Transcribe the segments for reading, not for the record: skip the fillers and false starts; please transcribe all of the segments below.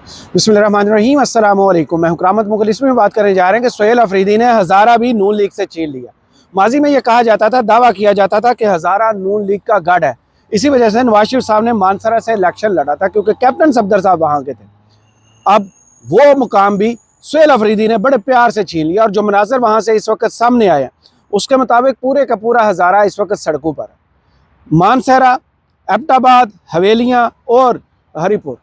बिस्मिल्लाहिर्रहमानिर्रहीम, अस्सलाम वालेकुम। मैं हुकरामत मुगल। इसमें बात करने जा रहे हैं कि सुहेल अफरीदी ने हज़ारा भी नून लीग से छीन लिया। माजी में यह कहा जाता था, दावा किया जाता था कि हज़ारा नून लीग का गढ़ है। इसी वजह से नवाज शरीफ साहब ने मानसरा से इलेक्शन लड़ा था, क्योंकि कैप्टन सफदर साहब वहाँ के थे। अब वो मुकाम भी सुहेल अफरीदी ने बड़े प्यार से छीन लिया, और जो मनाज़र वहाँ से इस वक्त सामने आया, उसके मुताबिक पूरे का पूरा हज़ारा इस वक्त सड़कों पर है। मानसरा, एबटाबाद, हवेलियाँ और हरीपुर,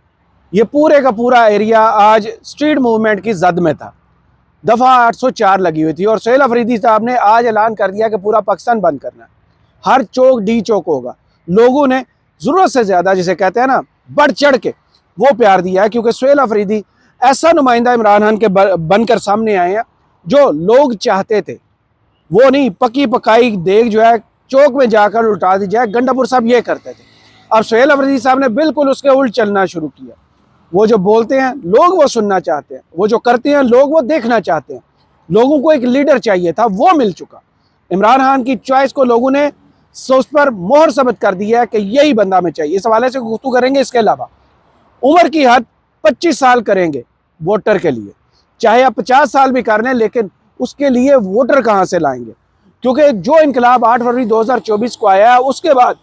ये पूरे का पूरा एरिया आज स्ट्रीट मूवमेंट की जद में था। दफ़ा 804 लगी हुई थी, और सुहेल अफरीदी साहब ने आज ऐलान कर दिया कि पूरा पाकिस्तान बंद करना है। हर चौक डी चौक होगा। लोगों ने ज़रूरत से ज़्यादा, जिसे कहते हैं ना, बढ़ चढ़ के वो प्यार दिया है, क्योंकि सुहेल अफरीदी ऐसा नुमाइंदा इमरान खान के बनकर सामने आए हैं जो लोग चाहते थे। वो नहीं, पकी पकाई देग जो है चौक में जाकर उल्टा दी जाए, गंडापुर साहब ये करते थे। अब सुहेल अफरीदी साहब ने बिल्कुल उसके उल्ट चलना शुरू किया। वो जो बोलते हैं लोग वो सुनना चाहते हैं, वो जो करते हैं लोग वो देखना चाहते हैं। लोगों को एक लीडर चाहिए था, वो मिल चुका। इमरान खान की चॉइस को लोगों ने उस पर मोहर साबित कर दिया है कि यही बंदा हमें चाहिए। इस हवाले से गुफ्तगू करेंगे। इसके अलावा उम्र की हद 25 साल करेंगे वोटर के लिए, चाहे आप 50 साल भी कर लें, लेकिन उसके लिए वोटर कहाँ से लाएंगे? क्योंकि जो इनकलाब 8 फरवरी 2024 को आया है, उसके बाद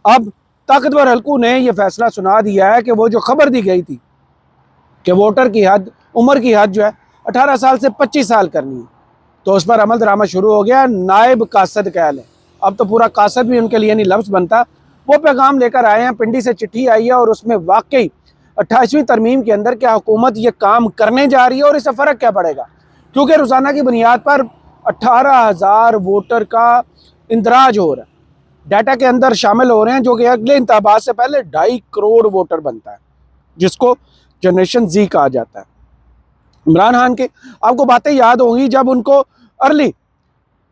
अब ताकतवर हलकों ने यह फैसला सुना दिया है कि वो जो खबर दी गई थी कि वोटर की हद, उम्र की हद जो है 18 साल से 25 साल करनी है, तो उस पर अमल दरामद शुरू हो गया। नायब कासद कह लें, अब तो पूरा कासद भी उनके लिए नहीं लफ्ज़ बनता। वो पैगाम लेकर आए हैं, पिंडी से चिट्ठी आई है, और उसमें वाकई 28वीं तरमीम के अंदर क्या हुकूमत ये काम करने जा रही है, और इससे फ़र्क क्या पड़ेगा? क्योंकि रोज़ाना की बुनियाद पर 18,000 वोटर का इंदराज हो रहा है, डाटा के अंदर शामिल हो रहे हैं, जो कि अगले इंतखाबात से पहले 2.5 करोड़ वोटर बनता है, जिसको जनरेशन जी कहा जाता है। इमरान खान के आपको बातें याद होंगी, जब उनको अर्ली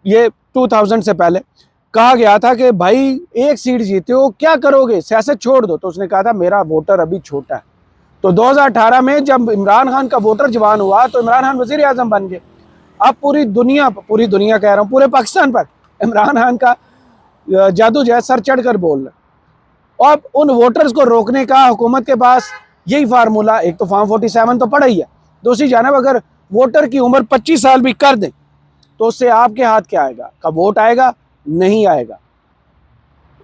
ये 2000 से पहले कहा गया था कि भाई एक सीट जीते हो, क्या करोगे, सियासत छोड़ दो, तो उसने कहा था मेरा वोटर अभी छोटा है। तो 2018 में जब इमरान खान का वोटर जवान हुआ, तो इमरान खान वज़ीर आज़म बन गए। अब पूरी दुनिया कह रहा हूँ, पूरे पाकिस्तान पर इमरान खान का जादू जो है सर चढ़ कर बोल रहा है। अब उन वोटर्स को रोकने का हुकूमत के पास यही फार्मूला, एक तो फॉर्म 47 तो पड़ा ही है, दूसरी जानब अगर वोटर की उम्र 25 साल भी कर दें, तो उससे आपके हाथ क्या आएगा? का वोट आएगा? नहीं आएगा।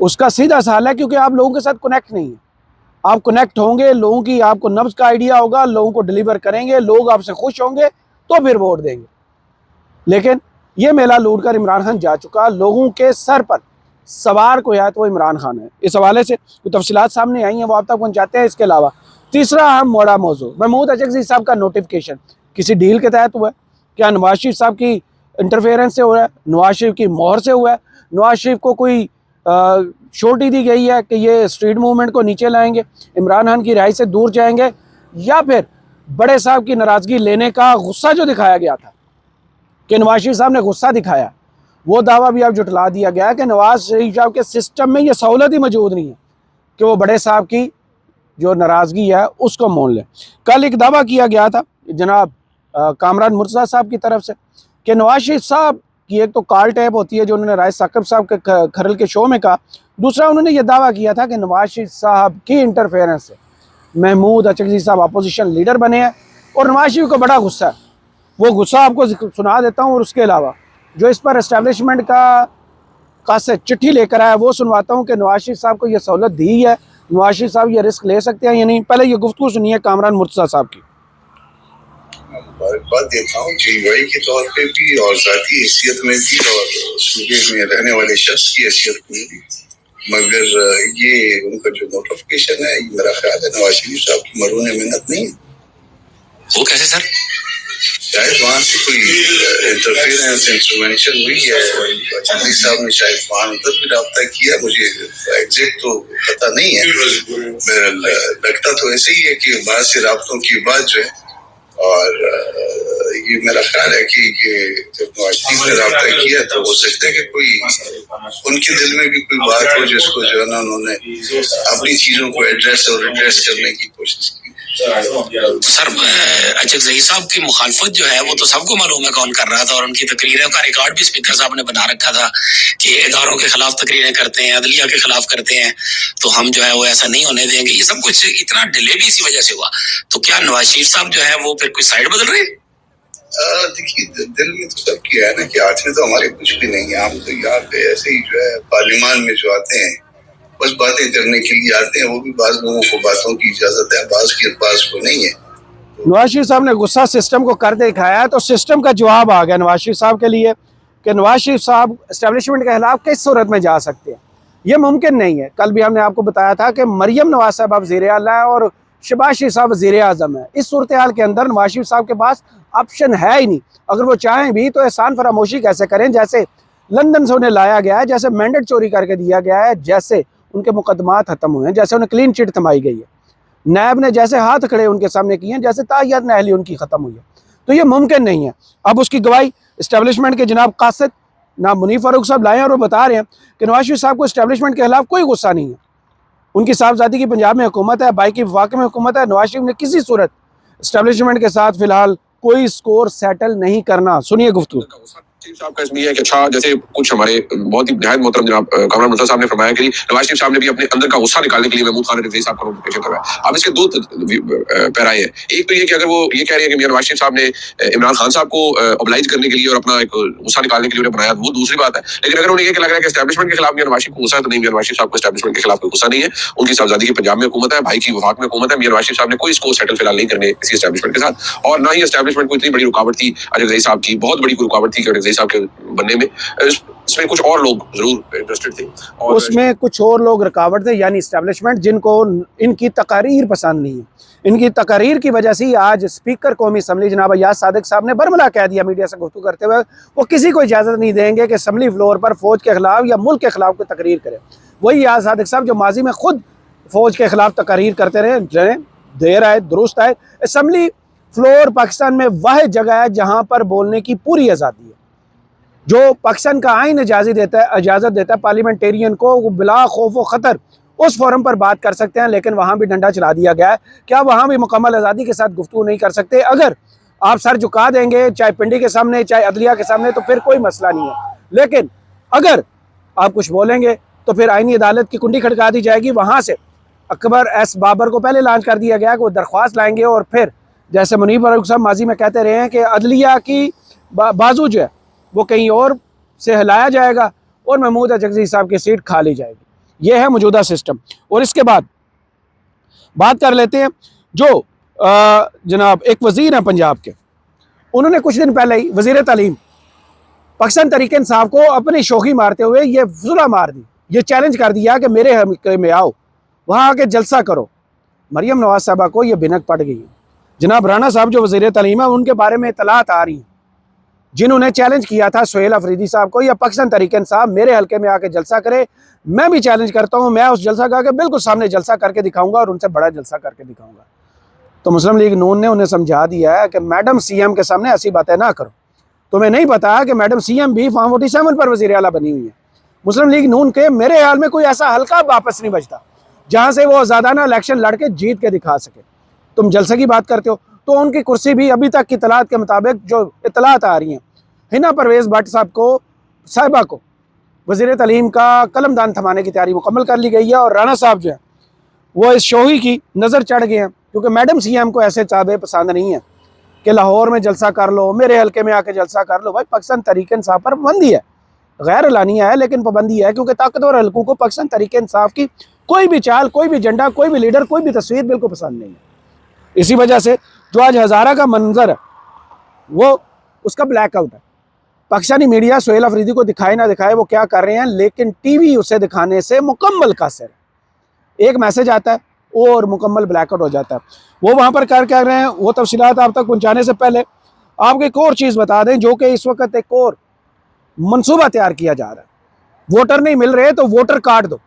उसका सीधा सवाल है, क्योंकि आप लोगों के साथ कनेक्ट नहीं है। आप कनेक्ट होंगे, लोगों की आपको नब्ज का आइडिया होगा, लोगों को डिलीवर करेंगे, लोग आपसे खुश होंगे, तो फिर वोट देंगे। लेकिन ये मेला लूट कर इमरान खान जा चुका। लोगों के सर पर सवार को है तो वो इमरान खान है। इस हवाले से कुछ तफसीलात सामने आई हैं, वो आप तक पहुँचाते हैं। इसके अलावा तीसरा अहम मोड़ा मौजू, महमूद अचकज़ई साहब का नोटिफिकेशन किसी डील के तहत हुआ है? क्या नवाज शरीफ साहब की इंटरफेरेंस से हो रहा है? नवाज शरीफ की मोहर से हुआ है? नवाज शरीफ को कोई श्योरिटी दी गई है कि ये स्ट्रीट मूवमेंट को नीचे लाएंगे, इमरान खान की रिहाई से दूर जाएंगे? या फिर बड़े साहब की नाराज़गी लेने का गुस्सा जो दिखाया गया था कि नवाज शरीफ साहब ने गुस्सा दिखाया, वो दावा भी अब जुटला दिया गया है कि नवाज शरीफ साहब के सिस्टम में ये सहूलत ही मौजूद नहीं है कि वो बड़े साहब की जो नाराज़गी है उसको मोल लें। कल एक दावा किया गया था जनाब कामरान मुर्तज़ा साहब की तरफ से कि नवाज शरीफ साहब की एक तो कॉल टैप होती है, जो उन्होंने राय साकिब साहब के खरल के शो में कहा। दूसरा, उन्होंने ये दावा किया था कि नवाज शरीफ साहब की इंटरफेरेंस से महमूद अचकज़ई साहब अपोजिशन लीडर बने हैं, और नवाज शरीफ को बड़ा गुस्सा है। वो गुस्सा आपको सुना देता हूँ, और उसके अलावा जो इस पर एस्टेब्लिशमेंट का से चिट्ठी लेकर आया वो सुनवाता हूँ कि नवाज शरीफ साहब को ये सहूलत दी है, नवाज शरीफ साहब ये रिस्क ले सकते हैं या नहीं। पहले ये गुफ्तगू सुनिए कामरान मुर्तज़ा साहब की। मुबारकबाद देता हूँ जीवाई के तौर पे भी, और ज़ाती हैसियत में भी, और सूबे में रहने वाले शख्स की हैसियत में भी। मगर ये उनका जो नोटिफिकेशन है, मेरा ख्याल है नवाज शरीफ साहब की मरून मिन्नत नहीं है। वो कैसे सर? शायद वहाँ से कोई इंटरफेरेंस, इंटरवेंशन हुई है। अचकज़ई साहब ने शायद वहाँ उधर भी रब्ता किया, मुझे एग्जैक्ट तो पता नहीं है। लगता तो ऐसे ही है कि बाहर से रब्तों की बात जो है, और ये मेरा ख्याल है कि ये जब नवाज शरीफ ने रब्ता किया तो हो सकता है कि कोई उनके दिल में भी कोई बात हो, जिसको जो है ना उन्होंने अपनी चीज़ों को एड्रेस और रिड्रेस करने की कोशिश की। तो सर अचकजई साहब की मुखालफत जो है वो तो सबको मालूम है कौन कर रहा था, और उनकी तकरीरों का रिकॉर्ड भी स्पीकर साहब ने बना रखा था कि इदारों के खिलाफ तकरीरें करते हैं, अदलिया के खिलाफ करते हैं, तो हम जो है वो ऐसा नहीं होने देंगे। ये सब कुछ इतना डिले भी इसी वजह से हुआ। तो क्या नवाज शरीफ साहब जो है वो फिर कोई साइड बदल रहे हैं? देखिए, दिल में तो सब किया है ना कि हाथ में तो हमारे कुछ भी नहीं है। हम तो यहाँ पे ऐसे ही जो है पार्लियामान में जो आते हैं बस बातें करने के लिए आते हैं। वो भी बाज लोगों को बातों की इजाजत है, बाज के पास को नहीं है। नवाज शरीफ साहब ने गुस्सा सिस्टम को कर दिखाया है, तो सिस्टम का जवाब आ गया नवाज शरीफ साहब के लिए कि नवाज शरीफ साहब एस्टेब्लिशमेंट के खिलाफ किस सूरत में जा सकते हैं। ये मुमकिन नहीं है। कल भी हमने आपको बताया था कि मरियम नवाज साहब वज़ीर आला है और शहबाज शरीफ साहब वज़ीर आज़म है। इस सूरत हाल के अंदर नवाज शरीफ साहब के पास ऑप्शन है ही नहीं। अगर वो चाहें भी तो एहसान फरामोशी कैसे करें, जैसे लंदन से उन्हें लाया गया है, जैसे मैंडेट चोरी करके दिया गया है, जैसे उनके मुकदमात खत्म हुए हैं, जैसे उन्हें क्लीन चिट थमाई गई है, नैब ने जैसे हाथ खड़े उनके सामने किए हैं, जैसे तायत नहली उनकी ख़त्म हुई है। तो ये मुमकिन नहीं है। अब उसकी गवाही इस्टेब्लिशमेंट के जनाब कासिद ना मुनीफ फारूक साहब लाए, और वो बता रहे हैं कि नवाज शरीफ साहब को इस्टेब्लिशमेंट के खिलाफ कोई गुस्सा नहीं है। उनकी साहबजादी की पंजाब में हुकूमत है, भाई की वफाक में हुकूमत है। नवाज शरीफ ने किसी सूरत इस्टेब्लिशमेंट के साथ फिलहाल कोई स्कोर सेटल नहीं करना। सुनिए गुफ्तगू साहब का इसमें है कि अच्छा, जैसे कुछ हमारे बहुत ही निहायत मोहतरम जनाब कमरान मुर्तज़ा साहब ने फरमाया कि नवाज शरीफ साहब ने भी अपने अंदर का गुस्सा निकालने के लिए महमूद खान रज़वी साहब का नोटिफिकेशन करवाया। अब इसके दो पैराए हैं। एक तो ये कि अगर वो ये कह रहे हैं कि मियां नवाज शरीफ साहब ने इमरान खान साहब को ओबलाइज करने के लिए और अपना एक गुस्सा निकालने के लिए उन्हें बनाया, वो दूसरी बात है। लेकिन अगर उन्हें ये लग रहा है कि एस्टेब्लिशमेंट के खिलाफ मियां नवाज शरीफ को गुस्सा है, तो नहीं, मियां नवाज शरीफ साहब को एस्टेब्लिशमेंट के खिलाफ कोई गुस्सा नहीं है। उनकी साहबजादी की पंजाब में हुकूमत है, भाई की वफाक में हुकूमत है। मियां नवाज शरीफ साहब ने कोई स्कोर सेटल फिलहाल नहीं करने इसी एस्टेब्लिशमेंट के साथ, और ना ही एस्टेब्लिशमेंट को इतनी बड़ी रुकावट थी अचकजई साहब की, बहुत बड़ी रुकावट थी कि अचकजई साहब के बनने में। इसमें कुछ और लोग जरूर इंटरेस्टेड थे, और उसमें कुछ और लोग रुकावट थे, यानी इस्टेब्लिशमेंट, जिनको इनकी तकारीर पसंद नहीं है। इनकी तकारीर की वजह से आज स्पीकर कौमी असम्बली जनाब अयाज सादिक साहब ने बरमला कह दिया मीडिया से गुफ्तगू करते हुए, वो किसी को इजाज़त नहीं देंगे कि असम्बली फ्लोर पर फ़ौज के खिलाफ या मुल्क के खिलाफ कोई तकरीर करे। वही अयाज सादिक साहब जो माजी में खुद फ़ौज के खिलाफ तकरीर करते रहे, देर आए दुरुस्त आए। असम्बली फ्लोर पाकिस्तान में वह जगह है जहाँ पर बोलने की पूरी आज़ादी है, जो पाकिस्तान का आइन इजाज़त देता है पार्लियामेंटेरियन को वो बिला खौफ व ख़तर उस फोरम पर बात कर सकते हैं। लेकिन वहाँ भी डंडा चला दिया गया है। क्या वहाँ भी मुकम्मल आज़ादी के साथ गुफ्तगू नहीं कर सकते? अगर आप सर झुका देंगे चाहे पिंडी के सामने चाहे अदलिया के सामने, तो फिर कोई मसला नहीं है। लेकिन अगर आप कुछ बोलेंगे तो फिर आइनी अदालत की कुंडी खड़का दी जाएगी। वहाँ से अकबर एस बाबर को पहले लॉन्च कर दिया गया कि वो दरख्वास्त लाएंगे, और फिर जैसे मुनीफ फारूक साहब माजी में कहते रहे हैं कि अदलिया की बाजू जो है वो कहीं और से हिलाया जाएगा और महमूद अचकज़ई साहब की सीट खा ली जाएगी। ये है मौजूदा सिस्टम। और इसके बाद बात कर लेते हैं जो जनाब एक वज़ीर हैं पंजाब के, उन्होंने कुछ दिन पहले ही वज़ीर तालीम पाकिस्तान तहरीक इंसाफ को अपनी शोखी मारते हुए ये फुजला मार दी, ये चैलेंज कर दिया कि मेरे हल्के में आओ, वहाँ आके जलसा करो। मरियम नवाज साहबा को ये भिनक पड़ गई है। जनाब राना साहब जो वज़ीर तालीम है, उनके बारे में इतलात आ रही हैं, जिन्होंने चैलेंज किया था सोहेल अफरीदी साहब को या पाकिस्तान तहरीक इंसाफ मेरे हल्के में आके जलसा करे। मैं भी चैलेंज करता हूँ, मैं उस जलसा का के बिल्कुल सामने जलसा करके दिखाऊंगा और उनसे बड़ा जलसा करके दिखाऊंगा। तो मुस्लिम लीग नून ने उन्हें समझा दिया है कि मैडम सीएम के सामने ऐसी बातें ना करो। तुम्हें नहीं पता कि मैडम सीएम भी फॉर्म 47 पर वज़ीर आला बनी हुई है। मुस्लिम लीग नून के मेरे ख्याल में कोई ऐसा हल्का वापस नहीं बचता जहाँ से वो आज़ादाना इलेक्शन लड़के जीत के दिखा सके। तुम जलसे की बात करते हो, तो उनकी कुर्सी भी अभी तक की इतलात के मुताबिक जो इतलात आ रही हैं, हिना परवेज़ भट्ट साहिबा को वज़ीर तालीम का कलमदान थमाने की तैयारी मुकम्मल कर ली गई है। और राना साहब जो है वो इस शोही की नज़र चढ़ गए हैं, क्योंकि मैडम सीएम को ऐसे चाबे पसंद नहीं है कि लाहौर में जलसा कर लो, मेरे हल्के में आके जलसा कर लो। भाई पाकिस्तान तहरीक इंसाफ पर पाबंदी है, गैर एलानिया है लेकिन पाबंदी है, क्योंकि ताकतवर हल्कों को पाकिस्तान तहरीक इंसाफ की कोई भी चाल, कोई भी एजेंडा, कोई भी लीडर, कोई भी तस्वीर बिल्कुल पसंद नहीं है। इसी वजह से जो आज हज़ारा का मंजर है वो उसका ब्लैकआउट है। पाकिस्तानी मीडिया सोहेल अफरीदी को दिखाए ना दिखाए वो क्या कर रहे हैं, लेकिन टीवी उसे दिखाने से मुकम्मल कासिर है। एक मैसेज आता है और मुकम्मल ब्लैकआउट हो जाता है। वो वहाँ पर कर रहे हैं, वो तफसीलात आप तक पहुँचाने से पहले आपको एक और चीज़ बता दें, जो कि इस वक्त एक और मंसूबा तैयार किया जा रहा है। वोटर नहीं मिल रहे तो वोटर कार्ड दो,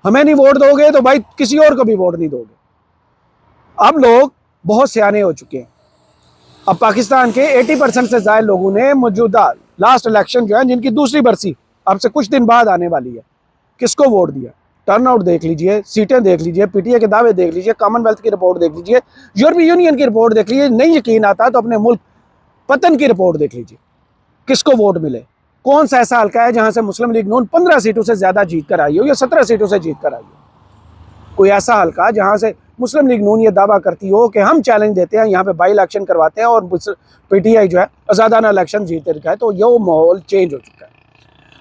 हमें नहीं वोट दोगे तो भाई किसी और को भी वोट नहीं दोगे। अब लोग बहुत सियाने हो चुके हैं। अब पाकिस्तान के 80% से ज़्यादा लोगों ने मौजूदा लास्ट इलेक्शन जो है, जिनकी दूसरी बरसी अब से कुछ दिन बाद आने वाली है, किसको वोट दिया? टर्न आउट देख लीजिए, सीटें देख लीजिए, पीटीए के दावे देख लीजिए, कॉमनवेल्थ की रिपोर्ट देख लीजिए, यूरोपीय यूनियन की रिपोर्ट देख लीजिए, नहीं यकीन आता तो अपने मुल्क पतन की रिपोर्ट देख लीजिए, किसको वोट मिले, कौन सा ऐसा हल्का है जहां से मुस्लिम लीग नून 15 सीटों से ज्यादा जीत कर आई हो या 17 सीटों से जीत कर आई हो। कोई ऐसा हल्का जहां से मुस्लिम लीग नून ये दावा करती हो कि हम चैलेंज देते हैं, यहाँ पे बाई इलेक्शन करवाते हैं और पीटीआई जो है आज़ादाना इलेक्शन जीत रखा है। तो ये माहौल चेंज हो चुका है।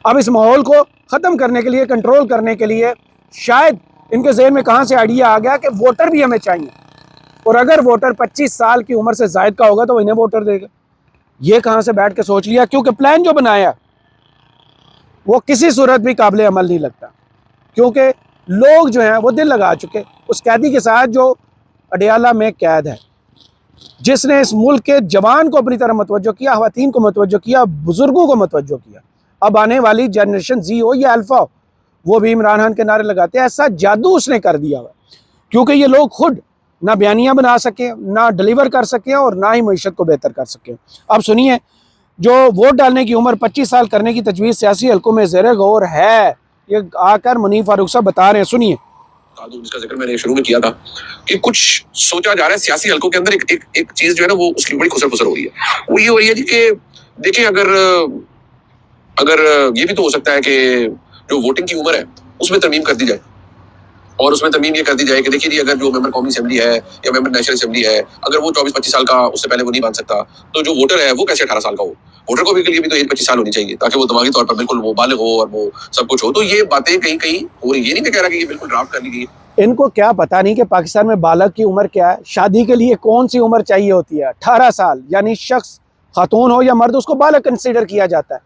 अब इस माहौल को ख़त्म करने के लिए, कंट्रोल करने के लिए शायद इनके ज़हन में कहाँ से आइडिया आ गया कि वोटर भी हमें चाहिए, और अगर वोटर 25 साल की उम्र से ज़ायद का होगा तो इन्हें वोटर देगा। ये कहाँ से बैठ के सोच लिया, क्योंकि प्लान जो बनाया वो किसी सूरत भी काबिल अमल नहीं लगता, क्योंकि लोग जो हैं वो दिल लगा चुके उस कैदी के साथ जो अडियाला में कैद है, जिसने इस मुल्क के जवान को अपनी तरफ मतवज्जो किया, ख़वातीन को मतवज्जो किया, बुज़ुर्गों को मतवज्जो किया। अब आने वाली जनरेशन जी हो या अल्फ़ा हो, वो भी इमरान खान के नारे लगाते हैं। ऐसा जादू उसने कर दिया हुआ, क्योंकि ये लोग खुद ना बयानियाँ बना सके, ना डिलीवर कर सके और ना ही मईशत को बेहतर कर सके। अब सुनिए, जो वोट डालने की उम्र 25 साल करने की तजवीज़ सियासी हल्कों में ज़ेर गौर है, ये आकर मुनीफ फारूक साहब बता रहे हैं, सुनिए। जिसका जिक्र मैंने शुरू में किया था कि कुछ सोचा जा रहा है सियासी हल्कों के अंदर, एक चीज जो है ना वो उसकी बड़ी खुसर फुसर हो रही है। वो ये हो रही है जी कि देखिए, अगर ये भी तो हो सकता है कि जो वोटिंग की उम्र है उसमें तरमीम कर दी जाए, और उसमें तरमीम ये कर दी जाए कि देखिए जी, अगर जो मेंबर कौमी असेंबली है या मेंबर नेशनल असेंबली है, अगर वो 24-25 साल का, उससे पहले वो नहीं बन सकता, तो जो वोटर है वो कैसे 18 साल का हो। वोटर को भी के लिए भी तो 25 साल होनी चाहिए, ताकि वो दिमागी तौर पर बिल्कुल वो बालिग हो और वो सब कुछ हो। तो ये बातें कहीं कहीं हो रही है। ये नहीं मैं कह रहा कि ये बिल्कुल ड्राफ्ट कर ली गई है। इनको क्या पता नहीं कि पाकिस्तान में बालग की उम्र क्या है, शादी के लिए कौन सी उम्र चाहिए होती है। 18 साल, यानी शख्स खातून हो या मर्द उसको बालग कंसीडर किया जाता है।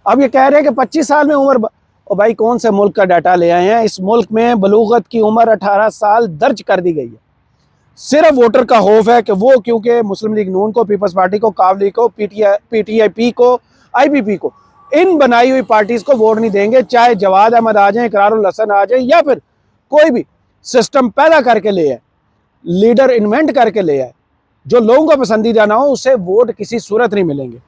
अब ये कह रहे हैं कि 25 साल में उम्र, और भाई कौन से मुल्क का डाटा ले आए हैं। इस मुल्क में बलूगत की उम्र 18 साल दर्ज कर दी गई है। सिर्फ वोटर का खौफ है कि वो, क्योंकि मुस्लिम लीग नून को, पीपल्स पार्टी को, कावली को, पीटीआईपी को, आईपीपी को, इन बनाई हुई पार्टीज को वोट नहीं देंगे, चाहे जवाद अहमद आ जाए, इकरारुल हसन आ जाए, या फिर कोई भी सिस्टम पैदा करके ले आए, लीडर इन्वेंट करके ले आए, जो लोगों का पसंदीदा ना हो, उसे वोट किसी सूरत नहीं मिलेंगे।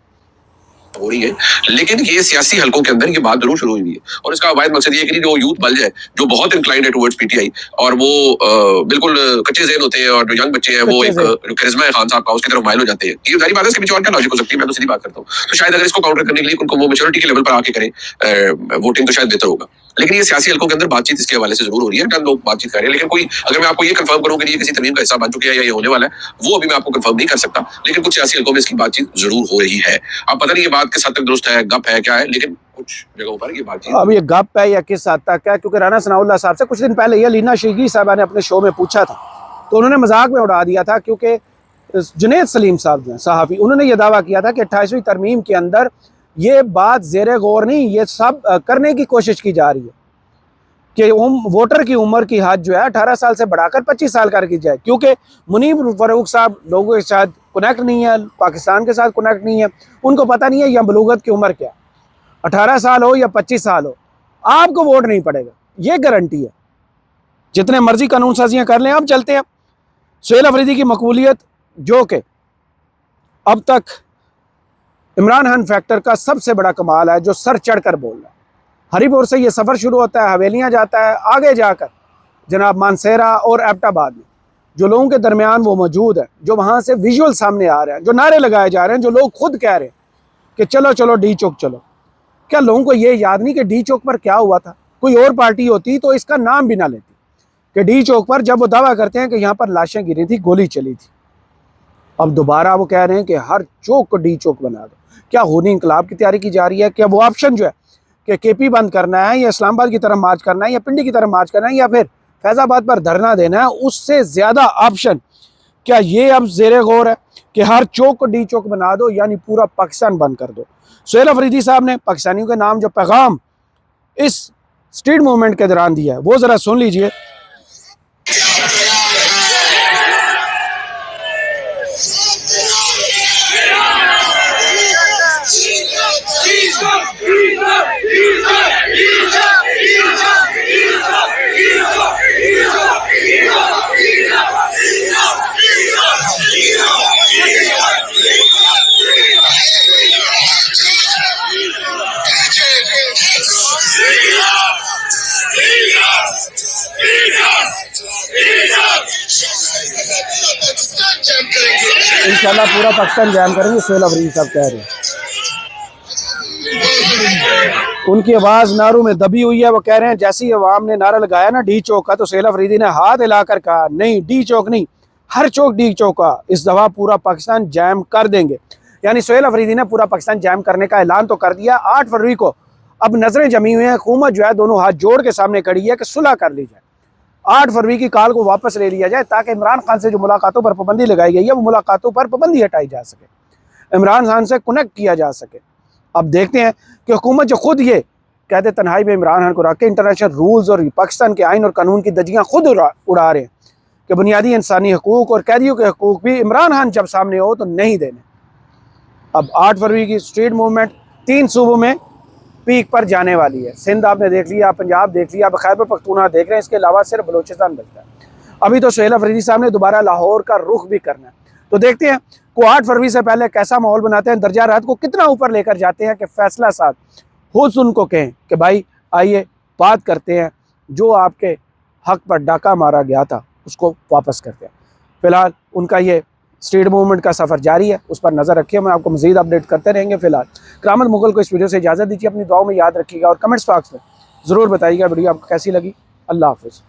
हो रही है, लेकिन ये सियासी हलकों के अंदर ये बात जरूर शुरू हुई है, और इसका वाहिद मकसद ये है कि जो यूथ बल्ज है, जो बहुत इंक्लाइंड है टुवर्ड्स पीटीआई, और वो बिल्कुल कच्चे ज़हन होते हैं, और जो यंग बच्चे हैं वो एक जो करिश्मा है खान साहब का, उसकी तरफ माइल हो जाते हैं। ये सारी बात है, इसके पीछे और क्या लॉजिक हो सकती है, मैं तो सीधी बात करता हूँ। तो शायद अगर इसको काउंटर करने के लिए उनको वो मैच्योरिटी के लेवल पर आके करें वोटिंग, तो शायद बेहतर होगा। लेकिन ये सियासी हलकों के अंदर बातचीत इसके हवाले से जरूर हो रही है, टन लोग बातचीत कर रहे हैं, लेकिन कोई, अगर मैं आपको ये कंफर्म करूं कि ये किसी तरमीम का हिस्सा बन चुके हैं या ये होने वाला है, वो अभी मैं आपको कंफर्म नहीं कर सकता। लेकिन कुछ सियासी हलकों में इसकी बातचीत जरूर हो रही है। अब पता नहीं ये बात किस हद तक दुरुस्त है, गप है, क्या है, लेकिन कुछ जगहों पर ये बातचीत, अब ये गप है या किस हद तक है, क्योंकि राना सनाउल्लाह साहब से कुछ दिन पहले ये लीना शेखी साहबा ने अपने शो में पूछा था, तो उन्होंने मजाक में उड़ा दिया था, क्योंकि जुनैद सलीम साहब जो हैं सहाफ़ी, उन्होंने ये दावा किया था कि 28वीं तरमीम के अंदर ये बात ज़ेर गौर नहीं, ये सब करने की कोशिश की जा रही है कि वोटर की उम्र की हद जो है 18 साल से बढ़ाकर 25 साल कर की जाए, क्योंकि मुनीफ फारूक साहब लोगों के साथ कनेक्ट नहीं है, पाकिस्तान के साथ कनेक्ट नहीं है, उनको पता नहीं है यह बलूगत की उम्र क्या, 18 साल हो या 25 साल हो, आपको वोट नहीं पड़ेगा, ये गारंटी है। जितने मर्जी कानून साजियाँ कर लें। अब चलते हैं सुहेल अफरीदी की मकबूलियत, जो कि अब तक इमरान खान फैक्टर का सबसे बड़ा कमाल है, जो सर चढ़ कर बोल रहा है। हरीपुर से ये सफ़र शुरू होता है, हवेलियाँ जाता है, आगे जाकर जनाब मानसेरा और एबटाबाद में जो लोगों के दरमियान वो मौजूद है, जो वहाँ से विजुअल सामने आ रहे हैं, जो नारे लगाए जा रहे हैं, जो लोग खुद कह रहे हैं कि चलो चलो डी चौक चलो। क्या लोगों को ये याद नहीं कि डी चौक पर क्या हुआ था? कोई और पार्टी होती तो इसका नाम भी ना लेती कि डी चौक पर जब वो दावा करते हैं कि यहाँ पर लाशें गिरी थी, गोली चली थी, अब दोबारा वो कह रहे हैं कि हर चौक को डी चौक बना दो। क्या खूनी इंकलाब की तैयारी की जा रही है? क्या वो ऑप्शन जो है कि केपी बंद करना है, या इस्लामाबाद की तरफ मार्च करना है, या पिंडी की तरफ मार्च करना है, या फिर फैज़ाबाद पर धरना देना है, उससे ज़्यादा ऑप्शन क्या ये अब ज़ेरे गौर है कि हर चौक को डी चौक बना दो, यानी पूरा पाकिस्तान बंद कर दो? सुहेल अफरीदी साहब ने पाकिस्तानियों के नाम जो पैगाम इस स्ट्रीट मूवमेंट के दौरान दिया है, वो ज़रा सुन लीजिए। इंशाल्लाह पूरा पाकिस्तान जैम करेंगे, सोहेल अफरीदी साहब कह रहे हैं। उनकी आवाज़ नारों में दबी हुई है। वो कह रहे हैं जैसे ही अवाम ने नारा लगाया ना डी चौक का, तो सोहेल अफरीदी ने हाथ हिलाकर कहा नहीं डी चौक नहीं, हर चौक डी चौक का, इस दफ़ा पूरा पाकिस्तान जैम कर देंगे। यानी सोहेल अफरीदी ने पूरा पाकिस्तान जैम करने का ऐलान तो कर दिया। 8 फरवरी को अब नज़रें जमी हुई हैं, हुकूमत जो है दोनों हाथ जोड़ के सामने खड़ी है कि सुलह कर ली जाए, 8 फरवरी की कॉल को वापस ले लिया जाए, ताकि इमरान खान से जो मुलाकातों पर पाबंदी लगाई गई है वो मुलाकातों पर पाबंदी हटाई जा सके, इमरान खान से कनेक्ट किया जा सके। अब देखते हैं कि हुकूमत जो खुद ये कहते तन्हाई में इमरान खान को रख के इंटरनेशनल रूल्स और पाकिस्तान के आइन और कानून की धज्जियाँ खुद उड़ा रहे हैं कि बुनियादी इंसानी हकूक़ और कैदियों के हकूक़ भी इमरान खान जब सामने हो तो नहीं देने। अब 8 फरवरी की स्ट्रीट मूवमेंट 3 सूबों में पीक पर जाने वाली है। सिंध आपने देख लिया, पंजाब देख लिया, अब खैबर पख्तूनख्वा देख रहे हैं, इसके अलावा सिर्फ बलोचिस्तान बचता है। अभी तो सोहेल अफरीदी साहब ने दोबारा लाहौर का रुख भी करना है, तो देखते हैं को 8 फरवरी से पहले कैसा माहौल बनाते हैं, दर्जा राहत को कितना ऊपर लेकर जाते हैं कि फैसला साथ खुद उनको कहें कि भाई आइए बात करते हैं, जो आपके हक पर डाका मारा गया था उसको वापस करते हैं। फ़िलहाल उनका ये स्ट्रीट मूवमेंट का सफ़र जारी है, उस पर नज़र रखिए, मैं आपको मज़ीद अपडेट करते रहेंगे। फ़िलहाल करामत मुगल को इस वीडियो से इजाज़त दीजिए, अपनी दुआओं में याद रखिएगा और कमेंट्स बॉक्स में ज़रूर बताइएगा वीडियो आपको कैसी लगी। अल्लाह हाफ़िज़।